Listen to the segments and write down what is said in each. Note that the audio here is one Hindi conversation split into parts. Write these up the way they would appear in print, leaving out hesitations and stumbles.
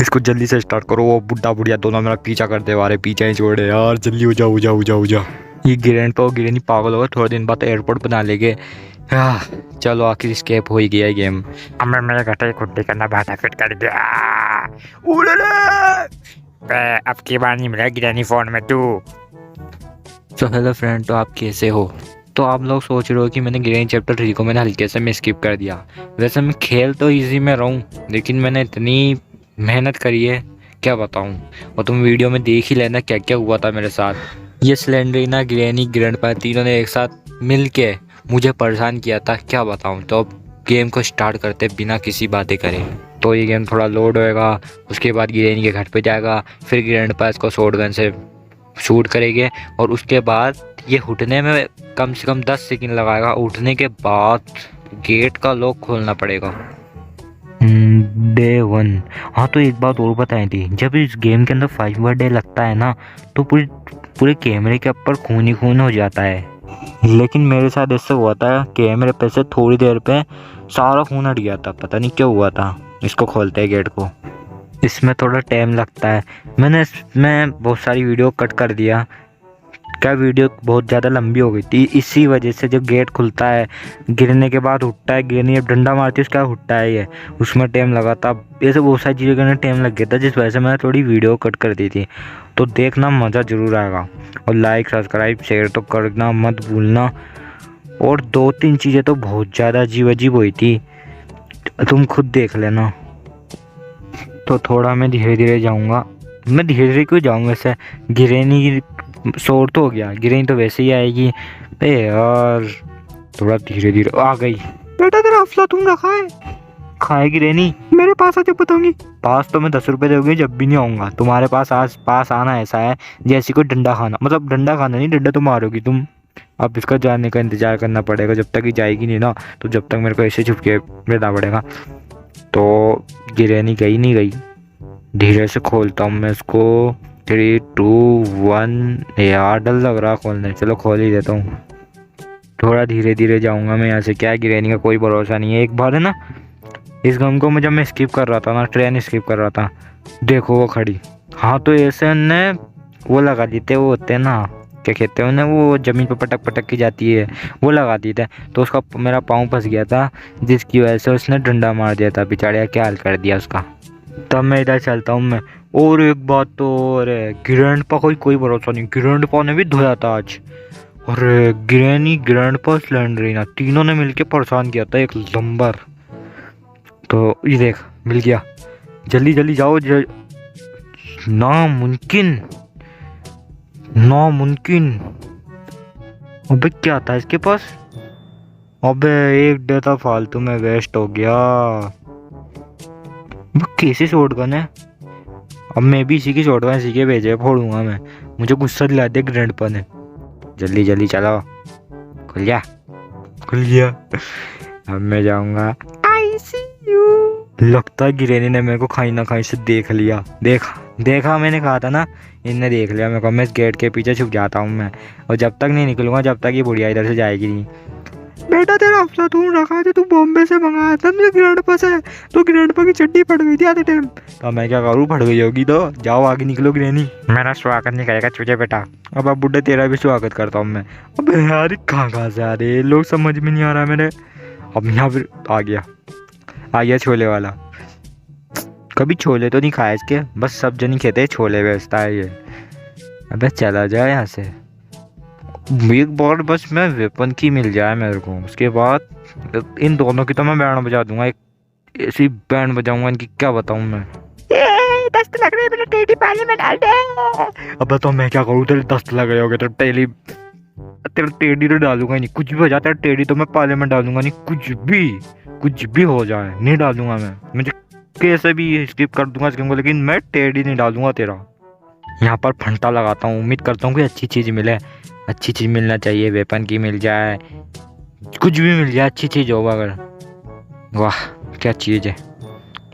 इसको जल्दी से स्टार्ट करो। वो बुढ़ा बुढ़िया दोनों मेरा पीछा करते आ रहे, पीछा ही छोड़े यार, जल्दी हो जाओ, हो जाओ, हो जाओ, हो जाओ। ये गिरेन तो गिरेन ही पागल होगा, थोड़े दिन बाद एयरपोर्ट बना लेंगे। चलो आखिर स्केप हो ही गया गेम। अब मैं मेरे घटे खुट्टी करना बाधा फिट कर दिया। अब की बार नहीं मिला गिरानी फोन में तू। तो हेलो फ्रेंड, तो आप कैसे हो? तो आप लोग सोच रहे हो कि मैंने ग्रेन चैप्टर 3 को मैंने हल्के से में स्किप कर दिया। वैसे मैं खेल तो इजी में रहूँ, लेकिन मैंने इतनी मेहनत करी है क्या बताऊँ। और तुम वीडियो में देख ही लेना क्या क्या हुआ था मेरे साथ। ये स्लेंडरीना, ग्रैनी, ग्रैंडपा तीनों ने एक साथ मिल के मुझे परेशान किया था, क्या बताऊँ। तो अब गेम को स्टार्ट करते बिना किसी बातें करे। तो ये गेम थोड़ा लोड होएगा, उसके बाद ग्रैनी के घर पे जाएगा, फिर ग्रैंडपा इसको शॉटगन से शूट करेंगे, और उसके बाद ये उठने में कम से कम 10 सेकंड लगाएगा। उठने के बाद गेट का लॉक खोलना पड़ेगा। डे 1। हाँ, तो एक बात और बताई थी, जब इस गेम के अंदर 5 डे लगता है ना, तो पूरे कैमरे के ऊपर खून ही खून हो जाता है। लेकिन मेरे साथ इससे हुआ था, कैमरे पे से थोड़ी देर पे सारा खून हट गया था, पता नहीं क्या हुआ था। इसको खोलते हैं गेट को, इसमें थोड़ा टाइम लगता है। मैंने इसमें बहुत सारी वीडियो कट कर दिया, क्या वीडियो बहुत ज़्यादा लंबी हो गई थी। इसी वजह से जब गेट खुलता है, गिरने के बाद उठता है, गिरनी जब डंडा मारती है उसका उठता है, ये उसमें टाइम लगा था। ऐसे बहुत सारी चीज़ों करने टाइम लग गया था, जिस वजह से मैंने थोड़ी वीडियो कट कर दी थी। तो देखना, मज़ा ज़रूर आएगा। और लाइक, सब्सक्राइब, शेयर तो करना मत भूलना। और 2-3 चीज़ें तो बहुत ज़्यादा अजीब अजीब हुई थी, तुम खुद देख लेना। तो थोड़ा मैं धीरे धीरे जाऊंगा। मैं धीरे धीरे क्यों जाऊंगा? वैसे गिरेनी शोर तो हो गया, गिरेनी तो वैसे ही आएगी। अरे यार, थोड़ा धीरे धीरे आ गई। बेटा तेरा अफलातून रखा है, खाएगी रेनी? मेरे पास आके बताऊंगी। पास तो मैं 10 रुपये दोगे जब भी नहीं आऊँगा तुम्हारे पास। आज पास आना ऐसा है जैसे कोई डंडा खाना, मतलब डंडा खाना नहीं, डंडा तो मारोगी तुम। अब इसका जाने का इंतजार करना पड़ेगा, जब तक ही जाएगी नहीं ना, तो जब तक मेरे को ऐसे छुप के रहना पड़ेगा। तो गिरेनी गई नहीं गई, धीरे से खोलता हूँ मैं इसको। 3, 2, 1। यार डर लग रहा खोलने, चलो खोल ही देता हूँ। थोड़ा धीरे धीरे जाऊँगा मैं यहाँ से, क्या है गिरेनी का कोई भरोसा नहीं है। एक बार है ना, इस गम को जब मैं स्किप कर रहा था ना, ट्रेन स्किप कर रहा था, देखो वो खड़ी। हाँ, तो ऐसे ने वो लगा देते, वो होते हैं ना, क्या कहते हैं उन्हें, वो ज़मीन पर पटक पटक की जाती है, वो लगा दी थे। तो उसका मेरा पाँव फंस गया था, जिसकी वजह से उसने डंडा मार दिया था, बेचारे क्या हाल कर दिया उसका। तब मैं इधर चलता हूँ मैं। और एक बात तो, अरे ग्रैंडपा का कोई भरोसा नहीं, ग्रैंडपा ने भी धोया था आज। अरे ग्रैनी, ग्रैंडपा, स्लेंडरीना तीनों ने मिलके परेशान किया था, एक नंबर। तो ये देख, मिल गया। जल्दी जल्दी जाओ। नामुमकिन, नामुमकिन। अबे क्या था इसके पास? अबे एक डेटा फालतू में वेस्ट हो गया। कैसे शॉटगन है? अब मैं भी इसी की शॉटगन इसी के भेजे फोड़ूंगा मैं। मुझे गुस्सा दिला दिया ग्रैंडपा ने। जल्दी जल्दी चलो, खुल गया, खुल गया। अब मैं जाऊंगा। आई सी यू। लगता है गिरेनी ने मेरे को खाई ना खाई से देख लिया। देखा मैंने कहा था ना, इनने देख लिया मेरे को। मैं इस गेट के पीछे छुप जाता हूँ मैं, और जब तक नहीं निकलूंगा, जब तक ये बुढ़िया इधर से जाएगी नहीं। बेटा तेरा अफलातून रखा है, तो बॉम्बे से मंगाया था मुझे ग्रैंडपा से, तो ग्रैंडपा की चड्डी फट गई थी आधे टाइम। तो मैं क्या करूँ, फट गई होगी तो जाओ आगे निकलो ग्रैनी। मेरा स्वागत नहीं करेगा तुझे बेटा। अब बुढ़े तेरा भी स्वागत करता हूँ मैं। अब यार कहाँ से आ रहे लोग, समझ में नहीं आ रहा मेरे। अब यहाँ फिर आ गया छोले वाला। कभी छोले तो नहीं खाए इसके, बस सब जन ही कहते हैं छोले बेचता है ये। अबे चला जाए यहाँ से, एक बार बस मैं वेपन की मिल जाए मेरे को, उसके बाद इन दोनों की तो मैं बैंड बजा दूंगा। एक ऐसी बैंड बजाऊंगा इनकी, क्या बताऊं मैं। दस्त लग रही है, मेरे टेडी पानी में डाल दे। अब तो मैं क्या करूँ, तेरे दस्त लग रहे होगे तो तेरे टेडी तो डालूंगा नहीं, कुछ भी हो जाता है टेडी तो मैं पाले में डालूंगा नहीं। कुछ भी हो जाए नहीं डालूंगा मैं। मुझे कैसे भी स्किप कर दूंगा इस गेम को, लेकिन मैं टेडी नहीं डालूंगा तेरा। यहाँ पर फंटा लगाता हूँ, उम्मीद करता हूँ कि अच्छी चीज़ मिले। अच्छी चीज़ मिलना चाहिए, वेपन की मिल जाए, कुछ भी मिल जाए, अच्छी चीज़ होगा अगर। वाह क्या चीज़ है।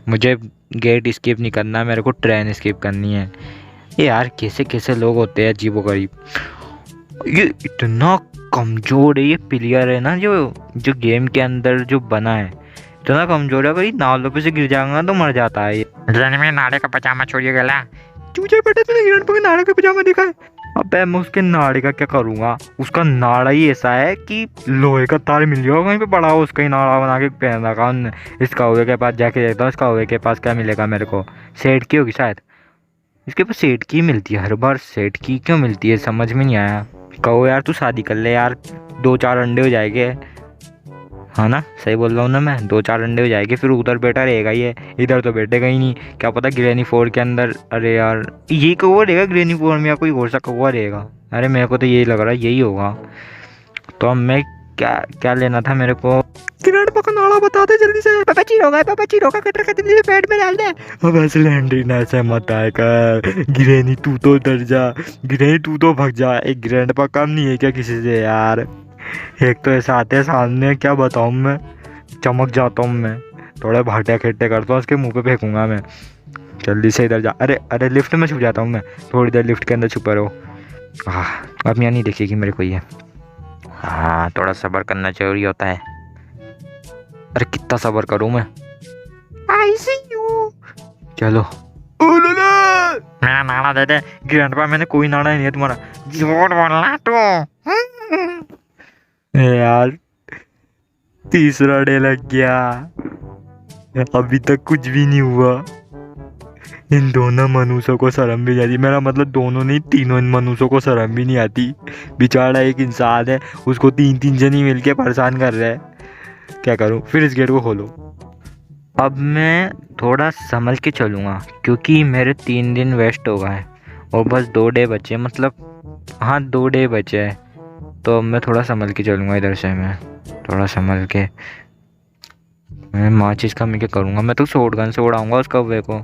मुझे गेट स्किप नहीं करना, मेरे को ट्रेन स्किप करनी है। ये यार कैसे कैसे लोग होते हैं अजीबोगरीब। ये इतना कमज़ोर है ये प्लेयर है ना, जो गेम के अंदर जो बना है, इतना कमजोर है, भाई नालों पे से गिर जाएगा तो मर जाता है ये। जाने में नाड़े का पजामा छोड़िए गला। चूचे बेटा तूने हिरण के नाड़े का पजामा देखा है? अबे मैं उसके नाड़े का क्या करूंगा, उसका नाड़ा ही ऐसा है कि लोहे का तार मिल गया कहीं पे पड़ा हो, उसका ही नाड़ा बना के पहन रखा उनने। इस कौवे के पास जाके देखता हूँ, इस कौवे के पास क्या मिलेगा मेरे को। सेठ की होगी शायद, इसके पास सेठ की मिलती है हर बार। सेठ की क्यों मिलती है समझ में नहीं आया। कहो यार तू शादी कर ले यार, 2-4 अंडे हो जाएंगे। हाँ ना, सही बोल रहा हूँ ना मैं, 2-4 अंडे हो जाएंगे, फिर उधर बेटा रहेगा ये, इधर तो बैठेगा ही नहीं। क्या पता ग्रेनी 4 के अंदर, अरे यार ये कौवा रहेगा ग्रेनी 4 में या कोई और सा कौवा रहेगा। अरे मेरे को तो यही लग रहा है यही होगा। तो अब मैं क्या क्या लेना था मेरे को। किरण पका नाड़ा बता दे जल्दी से। पापा जी रोगा, पापा जी रोगा, कटर कतर मेरे पेट में डाल दे। अब ऐसे लैंडरीन ऐसे मत आए कर, गिरेनी तू तो डर जा, गिरेनी तू तो भाग जा। एक ग्रैंड पा कम नहीं है क्या किसी से यार? एक तो ऐसा आते हैं सामने, क्या बताऊँ मैं, चमक जाता हूँ मैं। थोड़े भाटे खेटे करता हूँ, उसके मुंह पे फेंकूंगा मैं। जल्दी से इधर जा। अरे अरे लिफ्ट में छुप जाता हूँ मैं, थोड़ी देर लिफ्ट के अंदर छुपा रहो। अब यहाँ नहीं देखेगी मेरे को ये। हाँ थोड़ा सब्र करना जरूरी होता है। अरे कितना सब्र करूँ मैं। आई सी यू। चलो। मेरा नाड़ा दे दे। ग्रैंडपा मैंने कोई नाड़ा ही नहीं है तुम्हारा। झूठ बोलना तू। यार तीसरा डे लग गया, अभी तक कुछ भी नहीं हुआ। इन दोनों मनुष्यों को शर्म भी नहीं आती, मेरा मतलब दोनों नहीं तीनों इन मनुष्यों को शर्म भी नहीं आती। बेचारा एक इंसान है, उसको 3-3 जन ही मिलके परेशान कर रहे हैं। क्या करूं, फिर इस गेट को खोलो। अब मैं थोड़ा संभल के चलूँगा क्योंकि मेरे 3 दिन वेस्ट हो गए और बस 2 डे बचे, मतलब हाँ 2 डे बचे हैं। तो अब मैं थोड़ा संभल के चलूँगा, इधर से मैं थोड़ा संभल के। मैं माचिस का मैं क्या करूँगा, मैं तो शॉटगन से उड़ाऊँगा उस कौवे को।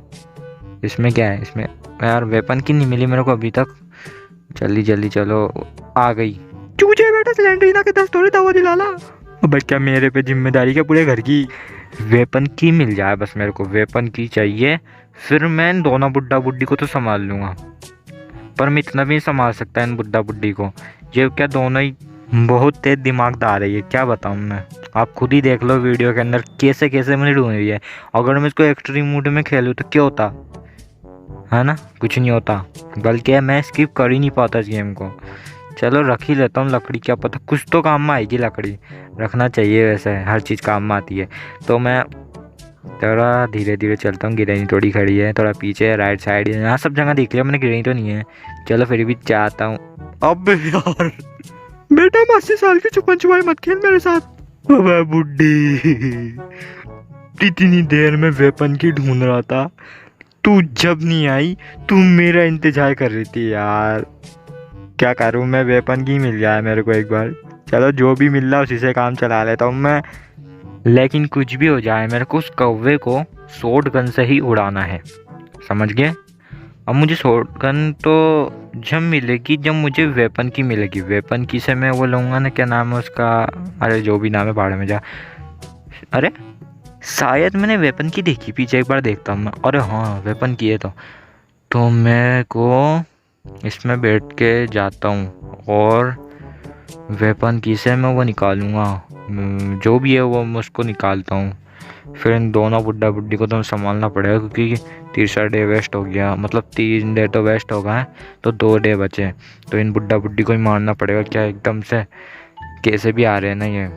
इसमें क्या है, इसमें यार वेपन की नहीं मिली मेरे को अभी तक। जल्दी जल्दी चलो, आ गई। चूचे बेटा सिलेंडर के 10 थोड़ी दवा दिलाना। अब क्या मेरे पे जिम्मेदारी क्या पूरे घर की। वेपन की मिल जाए बस मेरे को, वेपन की चाहिए, फिर मैं इन दोनों बुड्ढा बुड्ढी को तो संभाल लूँगा। पर मैं इतना भी नहीं संभाल सकता इन बुड्ढा बुड्ढी को, ये क्या दोनों ही बहुत तेज दिमागदार है ये, क्या बताऊँ मैं। आप खुद ही देख लो वीडियो के अंदर कैसे कैसे मैंने ढूंढ रही है। अगर मैं इसको एक्सट्रीम मूड में खेलूँ तो क्या होता है ना, कुछ नहीं होता, बल्कि मैं स्किप कर ही नहीं पाता इस गेम को। चलो रख ही लेता हूँ लकड़ी, क्या पता कुछ तो काम में आएगी लकड़ी। रखना चाहिए, वैसे हर चीज़ काम में आती है। तो मैं थोड़ा धीरे धीरे चलता हूँ। गिरनी थोड़ी खड़ी है, थोड़ा पीछे राइट साइड, यहाँ सब जगह देख लिया मैंने, गिरनी तो नहीं है। चलो फिर भी चाहता हूँ। अब यार बेटा 80 साल की छुपन छुपाई मत खेल मेरे साथ। अबे बुड्ढी, इतनी देर में वेपन की ढूंढ रहा था, तू जब नहीं आई तू मेरा इंतजार कर रही थी यार। क्या करूँ मैं, वेपन की मिल जाए मेरे को एक बार। चलो जो भी मिल रहा उसी से काम चला लेता हूँ मैं। लेकिन कुछ भी हो जाए मेरे को उस कौवे को शॉट गन से ही उड़ाना है, समझ गए। अब मुझे शॉट गन तो जब मिलेगी जब मुझे वेपन की मिलेगी। वेपन की से मैं वो लूँगा ना, क्या नाम है उसका, अरे जो भी नाम है भाड़ में जा। अरे शायद मैंने वेपन की देखी, पीछे एक बार देखता हूँ मैं। अरे हाँ वेपन की है। तो मैं को इसमें बैठ के जाता हूँ और वेपन की से मैं वो निकालूंगा, जो भी है वो मैं उसको निकालता हूँ। फिर इन दोनों बुड्ढा बुड्ढी को तो संभालना पड़ेगा क्योंकि तीसरा डे वेस्ट हो गया, मतलब 3 डे तो वेस्ट हो गए, तो 2 डे बचे। तो इन बुड्ढा बुड्ढी को ही मारना पड़ेगा, क्या एकदम से कैसे भी आ रहे हैं ना ये,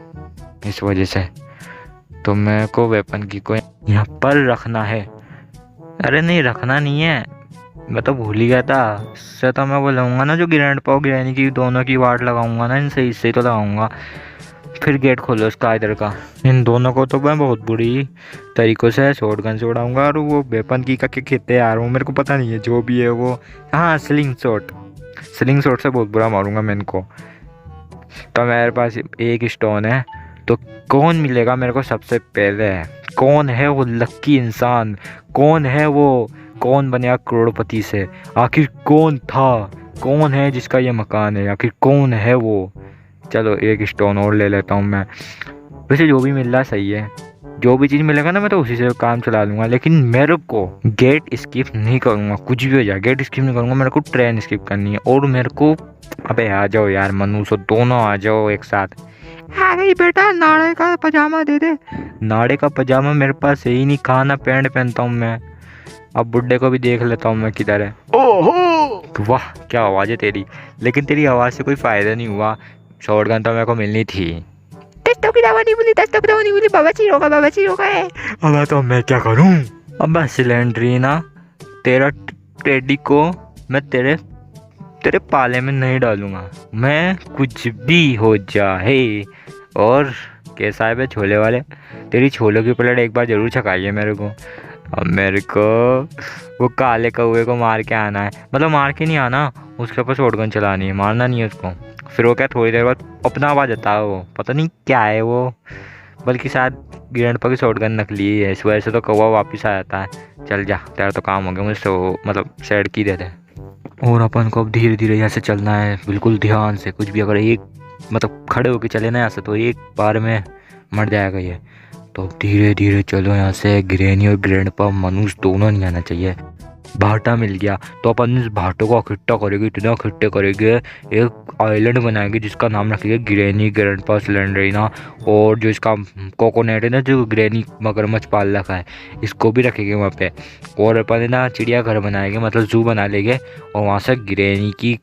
इस वजह से। तो मेरे को वेपन की को यहाँ पर रखना है। अरे नहीं रखना नहीं है, मैं तो भूल ही गया था। इससे तो मैं वो लगाऊंगा ना जो ग्रैंडपा गिरनी की दोनों की वाट लगाऊंगा ना, इनसे इससे ही तो लगाऊंगा। फिर गेट खोलो उसका इधर का। इन दोनों को तो मैं बहुत बुरी तरीक़ों से शॉटगन से उड़ाऊंगा। और वो वेपन की का क्या कहते हैं यार, वो मेरे को पता नहीं है, जो भी है वो, हाँ स्लिंग शॉट से बहुत बुरा मारूंगा मैं इनको। तो मेरे पास एक स्टोन है, तो कौन मिलेगा मेरे को सबसे पहले, कौन है वो लक्की इंसान, कौन है वो, कौन बनेगा करोड़पति से, आखिर कौन था, कौन है जिसका ये मकान है, आखिर कौन है वो। चलो एक स्टोन और ले लेता हूँ मैं। वैसे जो भी मिल रहा सही है, जो भी चीज़ मिलेगा ना मैं तो उसी से काम चला लूँगा। लेकिन मेरे को गेट स्किप नहीं करूँगा, कुछ भी हो जाए गेट स्किप नहीं करूँगा। मेरे को ट्रेन स्किप करनी है। और मेरे को, अबे आ जाओ यार मनुष्य, दोनों आ जाओ एक साथ। आ गई बेटा, नाड़े का पजामा दे दे। नाड़े का पजामा मेरे पास है ही नहीं, कहाँ ना पैंट पहनता हूँ मैं। अब बुड्ढे को भी देख लेता हूँ मैं किधर है। ओहो, वाह क्या आवाज़ है तेरी, लेकिन तेरी आवाज़ से कोई फ़ायदा नहीं हुआ। शॉटगन तो मेरे को मिलनी थी। दस्तों की दवा नहीं मिली, दस्तों की दवा नहीं मिली, बाबा जी रोका है। अब तो मैं क्या करूँ। अब बस सिलेंड्रीना, तेरा टेडी को मैं तेरे तेरे पाले में नहीं डालूंगा, मैं कुछ भी हो जाए। और कैसा है बे छोले वाले, तेरी छोलों की प्लेट एक बार ज़रूर छकाइए मेरे को। अब मेरे को वो काले कौवे को मार के आना है, मतलब मार के नहीं आना, उसके ऊपर शॉटगन चलानी है, मारना नहीं है उसको। फिर वो क्या थोड़ी देर बाद अपना आवाज़ आता है, वो पता नहीं क्या है वो, बल्कि शायद ग्रैंडपा की शॉटगन नकली है, इस वजह से तो कौवा वापस आ जाता है। चल जा, तेरा तो काम हो गया, मुझे मतलब साइड की दे दे। और अपन को अब धीरे धीरे यहाँ से चलना है, बिल्कुल ध्यान से। कुछ भी अगर एक मतलब खड़े होके चले ना यहाँ से तो एक बार में मर जाएगा ये। तो धीरे धीरे चलो यहाँ से। ग्रैनी और ग्रैंडपा मनुष्य दोनों नहीं आना चाहिए। भाटा मिल गया तो अपन इस भाटों को इकट्ठा करेंगे, इतना इकट्ठे करेंगे, एक आइलैंड बनाएंगे जिसका नाम रखेंगे ग्रैनी, ग्रैंडपा, सिलेंडरीना। और जो इसका कोकोनट है ना, जो ग्रैनी मगरमच्छ पाल रखा है, इसको भी रखेंगे वहाँ पे। और अपन ना चिड़ियाघर बनाएंगे, मतलब जू बना लेंगे, और वहाँ से ग्रैनी की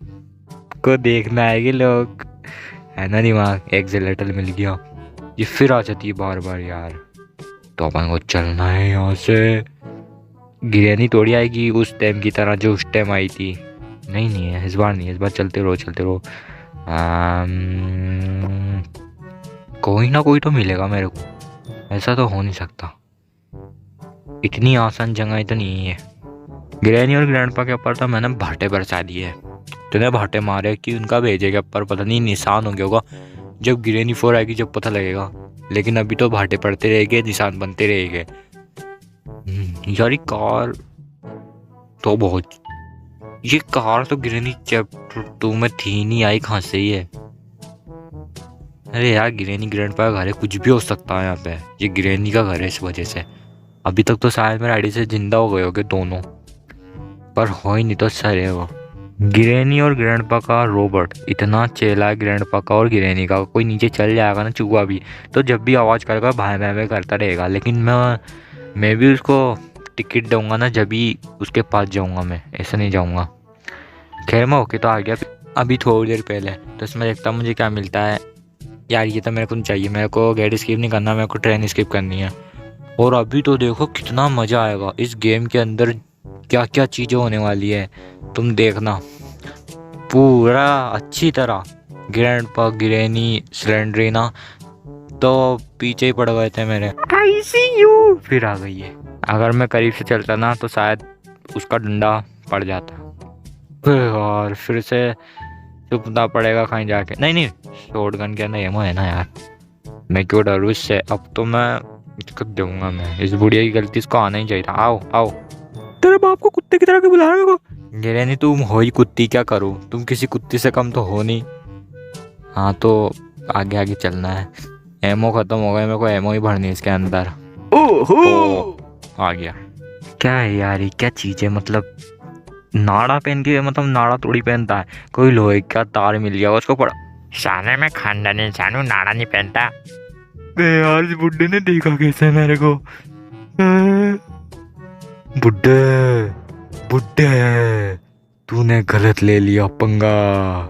को देखना आएंगे लोग, है ना। दिमाग एक्सेलेटर मिल गया, ये फिर आ जाती है बार बार यार। तो अपन को चलना है यहाँ से। ग्रैनी थोड़ी आएगी उस टाइम की तरह जो उस टाइम आई थी, नहीं नहीं है इस बार, नहीं है इस बार। चलते रहो चलते रहो। कोई ना कोई तो मिलेगा मेरे को, ऐसा तो हो नहीं सकता, इतनी आसान जगह तो नहीं है। ग्रैनी और ग्रैंडपा के ऊपर तो मैंने भाटे बरसा दिए, तूने भाटे मारे कि उनका भेजे के ऊपर पता नहीं निशान हो गया होगा। जब ग्रैनी 4 आएगी जब पता लगेगा, लेकिन अभी तो भाटे पड़ते रहेंगे, निशान बनते रहेंगे। यार कार तो बहुत, ये कार तो ग्रैनी चैप्टर 2 में थी नहीं, आई कहाँ से ही है। अरे यार ग्रैनी ग्रैंडपा का घर है, कुछ भी हो सकता है यहाँ पे, ये ग्रैनी का घर है इस वजह से। अभी तक तो शायद मेरे आईडी से जिंदा हो गए होंगे दोनों, पर हो ही नहीं तो सर है वो। ग्रैनी और ग्रैंडपा का रोबोट इतना चेला है, ग्रैंडपा का और ग्रैनी का। कोई नीचे चल जाएगा ना चूहा भी, तो जब भी आवाज़ करेगा भाई भाई करता रहेगा। लेकिन मैं भी उसको टिकट दूंगा ना, जब भी उसके पास जाऊंगा मैं, ऐसे नहीं जाऊंगा। खैर मैं होके तो आ गया अभी थोड़ी देर पहले, तो इसमें देखता मुझे क्या मिलता है। यार ये तो मेरे को नहीं चाहिए, मेरे को गेट स्किप नहीं करना, मेरे को ट्रेन स्किप करनी है। और अभी तो देखो कितना मज़ा आएगा इस गेम के अंदर, क्या क्या चीज़ें होने वाली है तुम देखना पूरा अच्छी तरह। ग्रैंडपा, ग्रैनी, सिलेंड्रीना तो पीछे ही पड़ गए थे मेरे। आई सी यू। फिर आ गई है। अगर मैं करीब से चलता ना तो शायद उसका डंडा पड़ जाता। और फिर से चुपना पड़ेगा कहीं जाके। नहीं नहीं, शॉटगन के अंदर एमो है ना यार, मैं क्यों डरूँ इससे। अब तो मैं इसको दूंगा, मैं इस बुढ़िया की गलती, इसको आना ही चाहिए था। आओ आओ। तेरे बाप को कुत्ते की तरह क्यों बुला रहे हो? ग्रैनी तुम हो ही कुत्ती, क्या करूँ, तुम किसी कुत्ती से कम तो हो नहीं। हाँ तो आगे आगे चलना है। एमो ख़त्म हो गया, मेरे को एमो ही भरनी है इसके अंदर। ओहो, आ गया। क्या है यार ये क्या चीज़ है, मतलब नाड़ा पहन के, मतलब नाड़ा थोड़ी पहनता है, कोई लोहे का तार मिल गया उसको पड़ा। साले में खानदानी इंसान हूँ, नाड़ा नहीं पहनता। यार इस बुड्ढे ने देखा कैसे मेरे को। बुड्ढे बुड्ढे, तूने गलत ले लिया पंगा,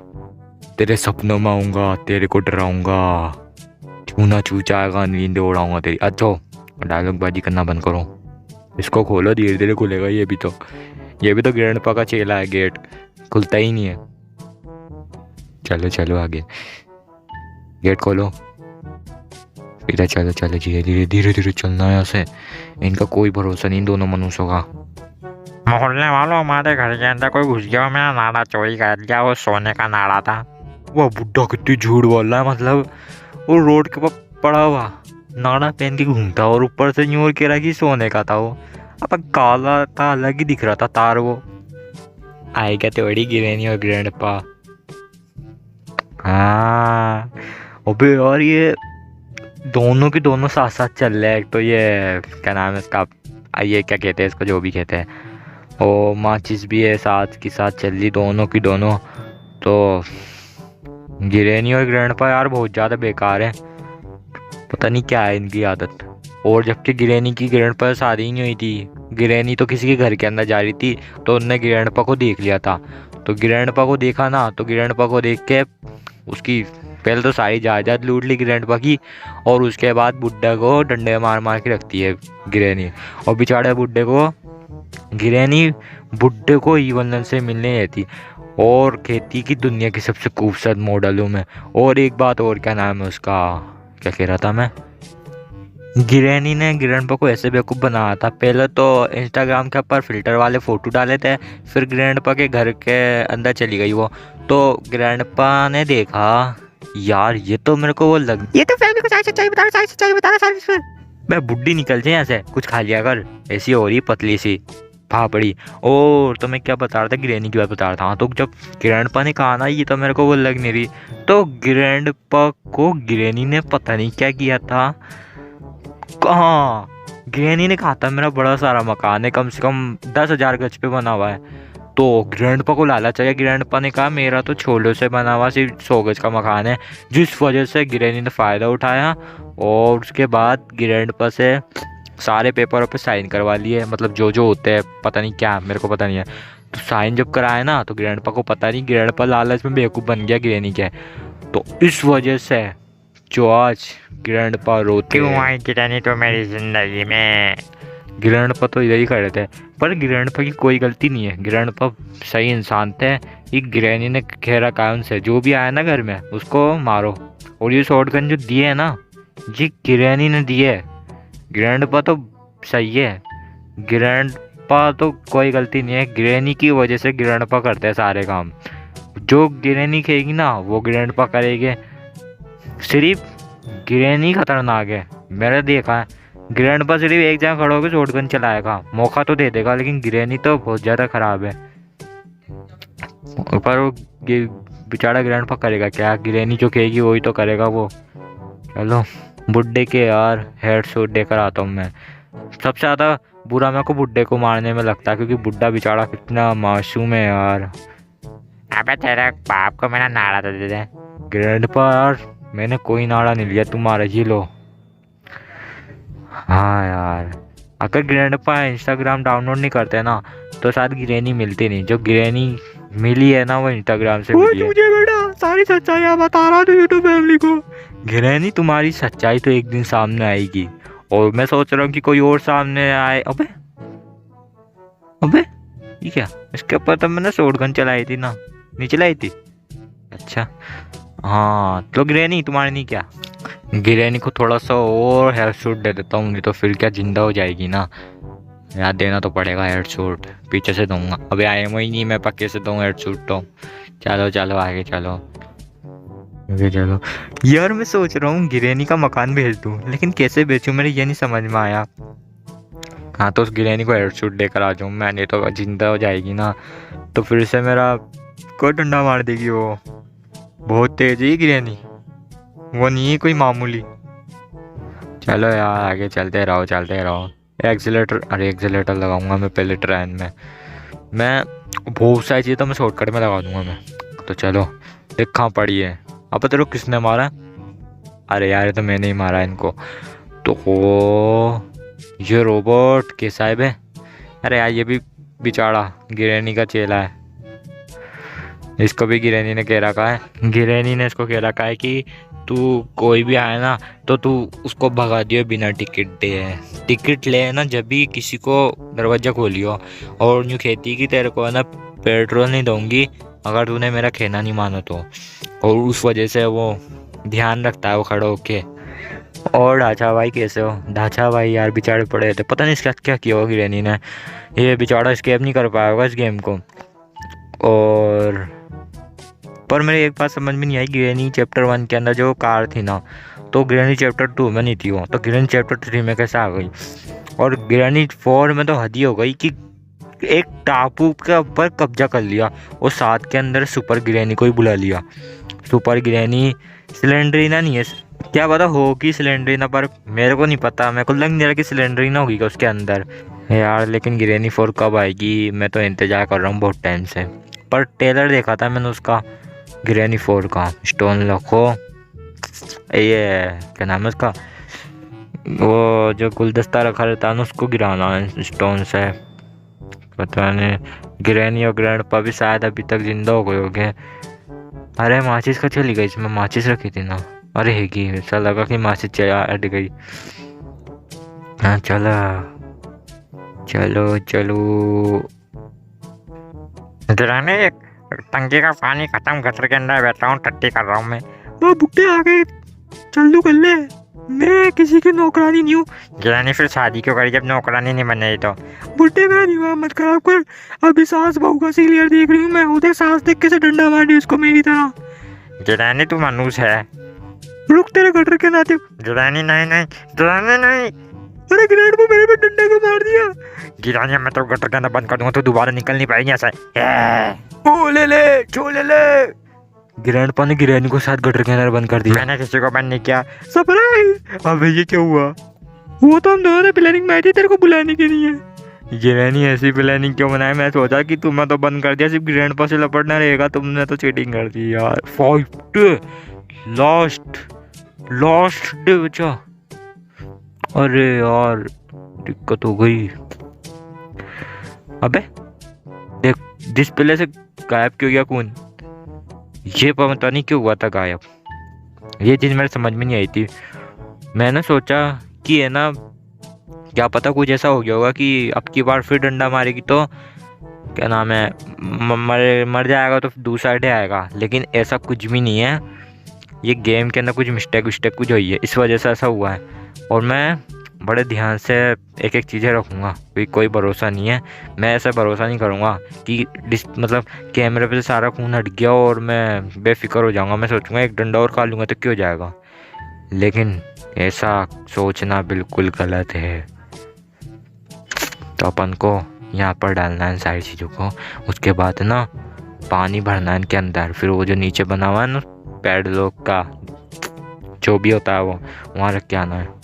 तेरे सपनों में आऊंगा, तेरे को डराऊंगा, छूना छू जाएगा, नींद उड़ाऊंगा तेरी। अच्छा डायलॉग बाजी करना बंद करो, इसको खोलो, धीरे धीरे खुलेगा ये भी तो ग्रैंडपा का चेला है, गेट खुलता ही नहीं है। चलो चलो आगे, गेट खोलो, इधर चलो चलो, धीरे धीरे धीरे धीरे चलना है यहाँ से। इनका कोई भरोसा नहीं दोनों मनुष्यों का। मोहल्ले वालों, हमारे घर के अंदर कोई घुस गया, मेरा नाड़ा चोरी कर लिया, वो सोने का नाड़ा था। वह बुड्ढा कितनी झूठ बोल रहा है, मतलब वो रोड के पास पड़ा हुआ नाड़ा पहन के घूमता, और ऊपर से यूं कह रहा कि सोने का था वो। अब काला था, अलग ही दिख रहा था तार वो। आएगा थोड़ी ग्रैनी और ग्रैंडपा। हाँ अबे यार ये दोनों के दोनों साथ साथ चल रहे हैं। एक तो ये क्या नाम है इसका, ये क्या कहते हैं इसको, जो भी कहते हैं, वो माचिस भी है साथ की साथ चल रही दोनों की दोनों। तो गिरैनी और ग्रैंडपा यार बहुत ज़्यादा बेकार है, पता नहीं क्या है इनकी आदत। और जबकि गिरैनी की ग्रैंडपा से शादी ही नहीं हुई थी, गिरैनी तो किसी के घर के अंदर जा रही थी तो उनने ग्रैंडपा को देख लिया था। तो ग्रैंडपा को देखा ना, तो ग्रैंडपा को देख के उसकी पहले तो सारी जायदाद लूट ली ग्रैंडपा की, और उसके बाद बुड्ढा को डंडे मार मार के रखती है गिरैनी। और बेचारे बुड्ढे को गिरैनी बुड्ढे को ईवनन से मिलने रहती और खेती की दुनिया की सबसे खूबसूरत मॉडलों में। और एक बात और, क्या नाम है उसका, क्या कह रहा था मैं, गिरैनी ने ग्रैंडपा को ऐसे बेवकूफ़ बनाया था। पहले तो इंस्टाग्राम के ऊपर फिल्टर वाले फ़ोटो डाले थे, फिर ग्रैंडपा के घर के अंदर चली गई वो। तो ग्रैंडपा ने देखा यार ये तो मेरे को वो लग, ये तो फैमिली को सारी सच्चाई बता रहा। मैं बुड्ढी निकल जाए ऐसे, कुछ खा लिया कर, ऐसी हो रही पतली सी फाफड़ी। और तो मैं क्या बता रहा था, ग्रैनी की बात बता रहा था। हाँ, तो जब ग्रैंडपा ने कहा ना ये तो मेरे को वो लग नहीं रही, तो ग्रैंडपा को गिरैनी ने पता नहीं क्या किया था। कहाँ गिरैनी ने कहा था मेरा बड़ा सारा मकान है, कम से कम 10,000 गज पे बना हुआ है। तो ग्रैंडपा को लालच आया, ग्रैंडपा ने कहा मेरा तो छोलों से बना हुआ सिर्फ 100 गज का मकान है, जिस वजह से गिरैनी ने फ़ायदा उठाया और उसके बाद ग्रैंडपा से सारे पेपरों पे साइन करवा लिए। मतलब जो जो होते हैं, पता नहीं क्या, मेरे को पता नहीं है। तो साइन जब कराए ना, तो ग्रैंडपा को पता नहीं, ग्रैंडपा लालच में बेवकूफ़ बन गया गिरैनी के। तो इस वजह से जो आज ग्रैंडपा रोते क्यों आई गिरैनी तो मेरी जिंदगी में। ग्रैंडपा तो इधर ही खड़े थे, पर ग्रैंडपा की कोई गलती नहीं है, ग्रैंडपा सही इंसान थे। ये गिरैनी ने कह रखा है उनसे, जो भी आया ना घर में उसको मारो। और ये शॉटगन जो दिए है ना, ये गिरैनी ने दिए। ग्रैंडपा तो सही है, ग्रैंडपा तो कोई गलती नहीं है, गिरैनी की वजह से ग्रैंडपा करते हैं सारे काम। जो गिरैनी कहेगी ना वो ग्रैंडपा करेंगे। सिर्फ गिरैनी खतरनाक है, मैंने देखा है। ग्रैंडपा सिर्फ एक जगह खड़ा होकर शॉटगन चलाएगा, मौका तो दे देगा, लेकिन गिरैनी तो बहुत ज़्यादा खराब है। पर वो बेचारा ग्रैंडपा करेगा क्या, गिरैनी जो कहेगी वही तो करेगा वो। चलो बुड्ढे के यार हेड शॉट देकर आता हूँ मैं। सबसे ज़्यादा बुरा मेरे को बुड्ढे को मारने में लगता है, क्योंकि बुड्ढा बेचारा कितना मासूम है यार। अबे तेरे बाप को मेरा नाड़ा तो दे दे। ग्रैंडपा यार मैंने कोई नाड़ा नहीं लिया, तुम्हारा ये लो। हाँ यार, अगर ग्रैंडपा इंस्टाग्राम डाउनलोड नहीं करते ना तो शायद गिरैनी मिलती नहीं। जो गिरैनी मिली है ना वो इंस्टाग्राम से मिली है। मुझे बेटा सारी सच्चाई बता रहा हूँ यूट्यूब फैमिली को। गिरैनी तुम्हारी सच्चाई तो एक दिन सामने आएगी, और मैं सोच रहा हूँ कि कोई और सामने आए। अबे अबे ये क्या, इसके ऊपर तो मैंने शॉटगन चलाई थी ना, नहीं चलाई थी। अच्छा हाँ, तो गिरैनी तुम्हारी नहीं क्या, गिरैनी को थोड़ा सा और हेड शॉट दे देता हूँ, नहीं तो फिर क्या जिंदा हो जाएगी ना यार। देना तो पड़ेगा हेड शॉट, पीछे से दूंगा। अबे आए ही नहीं, मैं पक्के से दूँ हेड शॉट तो। चलो चलो आगे चलो, आगे चलो। यार मैं सोच रहा हूँ गिरैनी का मकान बेच दूँ, लेकिन कैसे बेचूँ मेरे ये नहीं समझ में आया। हाँ, तो उस गिरैनी को हेड शॉट देकर आ जाऊँ मैं, नहीं तो जिंदा हो जाएगी ना, तो फिर से मेरा को डंडा मार देगी वो। बहुत तेज है गिरैनी, वो नहीं है कोई मामूली। चलो यार आगे चलते रहो चलते रहो। एक्सीलेटर, अरे एक्सीलेटर लगाऊंगा मैं पहले ट्रेन में। मैं बहुत सारी चीज़ें तो मैं शॉर्टकट में लगा दूंगा मैं। तो चलो देख कहाँ पड़ी है। अब तेरे को किसने मारा? अरे यार ये तो मैंने ही मारा इनको। तो ये रोबोट के साहिब है। अरे यार ये भी बेचारा गिरैनी का चेला है, इसको भी गिरैनी ने कह रखा है। गिरैनी ने इसको कह रखा है कि तू कोई भी आए ना तो तू उसको भगा दियो बिना टिकट दे। टिकट ले ना जब भी किसी को दरवाज़ा खोलियो, और यूँ खेती की तेरे को है ना पेट्रोल नहीं दूंगी अगर तूने मेरा कहना नहीं माना तो। और उस वजह से वो ध्यान रखता है वो खड़ा होके। और ढांचा भाई कैसे हो? ढांचा भाई यार बेचारे पड़े थे, पता नहीं इसका क्या किया होगा गिरैनी ने, ये बेचारा स्केप नहीं कर पाया होगा इस गेम को। और पर मेरे एक बात समझ में नहीं आई, गिरैनी चैप्टर 1 के अंदर जो कार थी ना, तो गिरैनी चैप्टर 2 में नहीं थी वो, तो गिरैनी चैप्टर 3 में कैसे आ गई? और गिरैनी 4 में तो हद ही हो गई कि एक टापू के ऊपर कब्जा कर लिया और साथ के अंदर सुपर गिरैनी को ही बुला लिया। सुपर गिरैनी सिलेंडरीना नहीं है, क्या पता होगी सिलेंडरीना, पर मेरे को नहीं पता। मेरे को लग नहीं रहा कि सिलेंडरीना होगी उसके अंदर यार। लेकिन गिरैनी 4 कब आएगी मैं तो इंतज़ार कर रहा हूँ बहुत टाइम से। पर ट्रेलर देखा था मैंने उसका, ग्रैनी 4 का स्टोन रखो। ये क्या नाम है उसका, वो जो गुलदस्ता रखा रहता है ना उसको गिराना है स्टोन से। पता नहीं ग्रैनी और ग्रैंडपा भी शायद अभी तक जिंदा हो गए होंगे। अरे माचिस का चली गई, इसमें माचिस रखी थी ना। अरे हैगी, ऐसा लगा कि माचिस चला हट गई। हाँ चलो चलो चलो। गिराने एक टंकी का पानी खत्म, गटर के अंदर बैठा हूँ, टट्टी कर रहा हूँ मैं। वो बुड्ढे आ गए, जल्दी कर ले, मैं किसी की नौकरानी नहीं हूँ। गिरानी फिर शादी क्यों करी जब नौकरानी नहीं बन रही तो? बुड्ढे का दिमाग मत खराब कर, अभी सास बहू का सीरियल देख रही हूँ मैं, उधर सास देख कैसे डंडा मार दी उसको मेरी तरह। गिरानी तू मनुष्य है। रुक तेरे गटर के नाते। गिरानी नहीं नहीं, गिरानी नहीं। अरे ग्रेड को मेरे पे डंडा को मार दिया। गिरानी मैं तो गटर के अंदर बंद कर दूंगा तो दोबारा निकल नहीं पाएगी ऐसा। ओ ले ले, छो ले ले। ग्रैंडपा ने ग्रैनी को साथ गटर के अंदर बंद कर दिया। मैंने किसी को बंद नहीं किया। सरप्राइज। अबे ये क्या हुआ? वो तो हम दोनों ने प्लानिंग बनाई थी तेरे को बुलाने के लिए। ग्रैनी ऐसी प्लानिंग क्यों बनाई? मैं सोचा कि तुम्हें तो बंद कर दिया, सिर्फ ग्रैंडपा से लपटना रहेगा, तुमने तो चीटिंग कर दी यार। फाइट लास्ट डे बचा। अरे यार दिक्कत हो गई। अबे देख डिस्प्ले से गायब क्यों गया कौन? ये पता नहीं क्यों हुआ था गायब, ये चीज़ मेरे समझ में नहीं आई थी। मैंने सोचा कि है ना, क्या पता कुछ ऐसा हो गया होगा कि अब की बार फिर डंडा मारेगी तो क्या नाम है मर जाएगा तो दूसरा डे आएगा, लेकिन ऐसा कुछ भी नहीं है। ये गेम के अंदर कुछ मिस्टेक कुछ हुई है, इस वजह से ऐसा हुआ है। और मैं बड़े ध्यान से एक एक चीज़ें रखूँगा, कोई भरोसा नहीं है। मैं ऐसा भरोसा नहीं करूँगा कि मतलब कैमरे पे से सारा खून हट गया और मैं बेफिक्र हो जाऊँगा। मैं सोचूंगा एक डंडा और खा लूँगा तो क्यों जाएगा, लेकिन ऐसा सोचना बिल्कुल गलत है। तो अपन को यहाँ पर डालना है सारी चीज़ों को, उसके बाद ना पानी भरना है इनके अंदर, फिर वो जो नीचे बना हुआ है ना पैडलॉक का जो भी होता है वो वहाँ रख के आना है।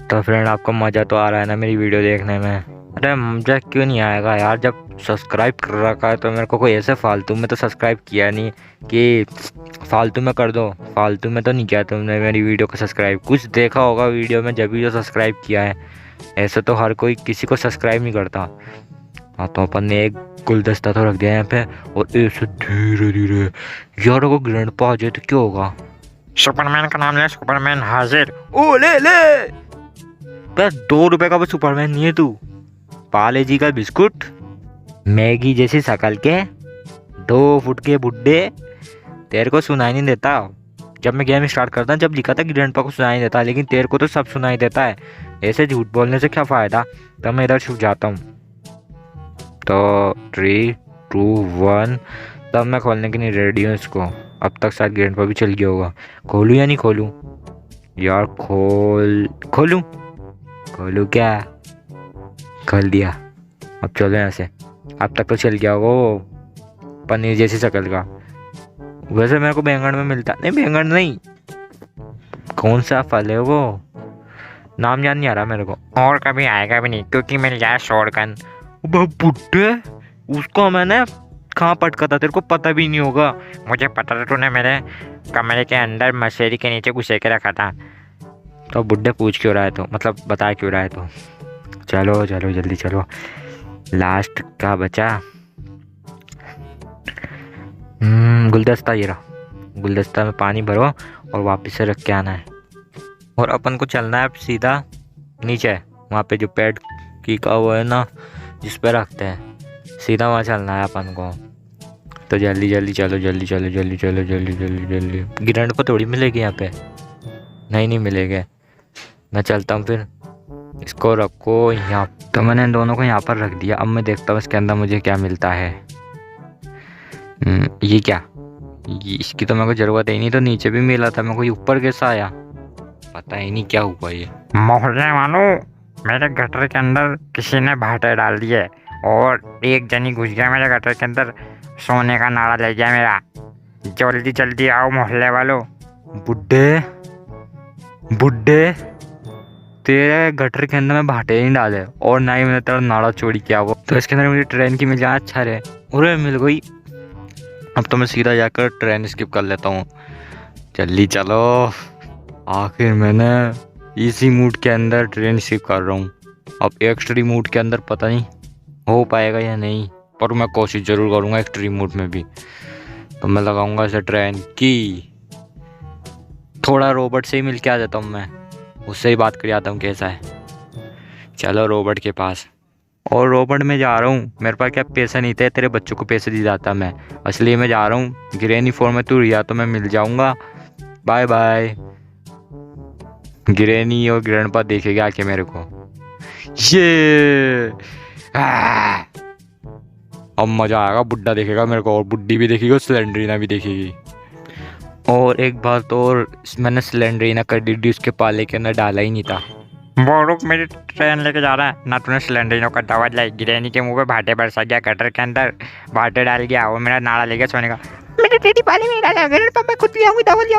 तो फ्रेंड आपको मज़ा तो आ रहा है ना मेरी वीडियो देखने में? अरे मज़ा क्यों नहीं आएगा यार, जब सब्सक्राइब कर रखा है तो मेरे को कोई ऐसे फालतू में तो सब्सक्राइब किया नहीं कि फालतू में कर दो। फालतू में तो नहीं किया तुमने मेरी वीडियो को सब्सक्राइब, कुछ देखा होगा वीडियो में जब भी जो सब्सक्राइब किया है। ऐसे तो हर कोई किसी को सब्सक्राइब नहीं करता। हाँ तो अपन ने एक गुलदस्ता तो रख दिया यहाँ पे, और ऐसे धीरे धीरे यार अगर ग्रैंडपा आ जाए तो क्या होगा? सुपरमैन का नाम ले, सुपरमैन हाजिर। ओ ले ले, बस 2 रुपए का वो सुपरमैन नहीं है तू, पाले जी का बिस्कुट, मैगी जैसी शकल के 2 फुट के बुड्ढे। तेरे को सुनाई नहीं देता? जब मैं गेम स्टार्ट करता जब लिखा था कि ग्रैंडपा को सुनाई देता, लेकिन तेरे को तो सब सुनाई देता है। ऐसे झूठ बोलने से क्या फ़ायदा? तब मैं इधर छुप जाता हूँ। तो 3 2 1 तब मैं खोलने के लिए रेडी हूँ इसको। अब तक शायद ग्रैंडपा भी चल गया होगा। खोलूँ या नहीं खोलूँ यार? खोलूँ क्या? खोल दिया। अब चलो यहाँ से। अब तक तो चल गया होगा वो पनीर जैसी शक्ल का। वैसे मेरे को बैंगन में मिलता नहीं, बैंगन नहीं, कौन सा फल है वो, नाम याद नहीं आ रहा मेरे को। और कभी आएगा भी नहीं क्योंकि मिल जाए शॉटगन। बुड्ढे उसको मैंने कहाँ पटका था, तेरे को पता भी नहीं होगा। मुझे पता था, तूने मेरे कमरे के अंदर मशेरी के नीचे घुसे के रखा था। तो बुड्ढे पूछ क्यों रहा है तो, मतलब बता क्यों रहा है तो? चलो चलो जल्दी चलो, लास्ट का बचा गुलदस्ता। ये रहा गुलदस्ता में पानी भरो और वापस से रख के आना है। और अपन को चलना है सीधा नीचे, वहाँ पे जो पेड़ की का वो है ना जिस पे रखते हैं, सीधा वहाँ चलना है अपन को। तो जल्दी जल्दी चलो, जल्दी चलो, जल्दी चलो, जल्दी जल्दी जल्दी। गिरंड को थोड़ी मिलेगी यहाँ पे, नहीं मिलेगा। मैं चलता हूँ फिर, इसको रखो यहाँ। तो मैंने इन दोनों को यहाँ पर रख दिया। अब मैं देखता हूँ इसके अंदर मुझे क्या मिलता है। ये क्या, इसकी तो मेरे को ज़रूरत ही नहीं। तो नीचे भी मिला था मेरे को, ऊपर कैसा आया पता ही नहीं क्या हुआ ये। मोहल्ले वालों, मेरे गटर के अंदर किसी ने भाटे डाल दिए और एक जनी घुस गया मेरे गटर के अंदर, सोने का नाड़ा ले गया मेरा। जल्दी जल्दी आओ मोहल्ले वालों। बुड्ढे तेरे गटर के अंदर मैं भाटे नहीं डाले और ना ही मैंने तेरा नाड़ा चोरी किया वो। तो इसके अंदर मुझे ट्रेन की मिल जाए अच्छा रहे। अरे मिल गई। अब तो मैं सीधा जाकर ट्रेन स्किप कर लेता हूँ। जल्दी चलो, आखिर मैंने इसी मूड के अंदर ट्रेन स्किप कर रहा हूँ। अब एक्सट्रीम मूड के अंदर पता नहीं हो पाएगा या नहीं, पर मैं कोशिश ज़रूर करूँगा एक्सट्रीम मूड में भी। तो मैं लगाऊंगा इसे ट्रेन की। थोड़ा रोबोट से ही मिल के आ जाता हूँ, मैं उससे ही बात कर आता हूँ कैसा है। चलो रोबोट के पास। और रोबोट में जा रहा हूँ, मेरे पास क्या पैसा नहीं था, तेरे बच्चों को पैसे दे जाता मैं, इसलिए मैं जा रहा हूँ। ग्रैनी फोर में तू रिया तो मैं मिल जाऊँगा। Bye bye. ग्रैनी और ग्रैंडपा देखेगा आके मेरे को। ये अब मज़ा आएगा, बुड्ढा देखेगा मेरे को और बुड्ढी भी देखेगी और स्लेंडरीना भी देखेगी। और एक बात और, मैंने स्लेंडरीना कर दी, उसके पाले के अंदर डाला ही नहीं था। वो रुक, मेरी ट्रेन लेके जा रहा है ना। तूने सिलेंडरिनो का दवा लाई, ग्रैनी के मुंह पे भाटे बरसा गया, गटर के अंदर भाटे डाल गया और मेरा नाड़ा ले गया सोने का। मेरे टेडी पाले में डाला, मैं खुद ले आऊंगी, दवा ले आऊंगी।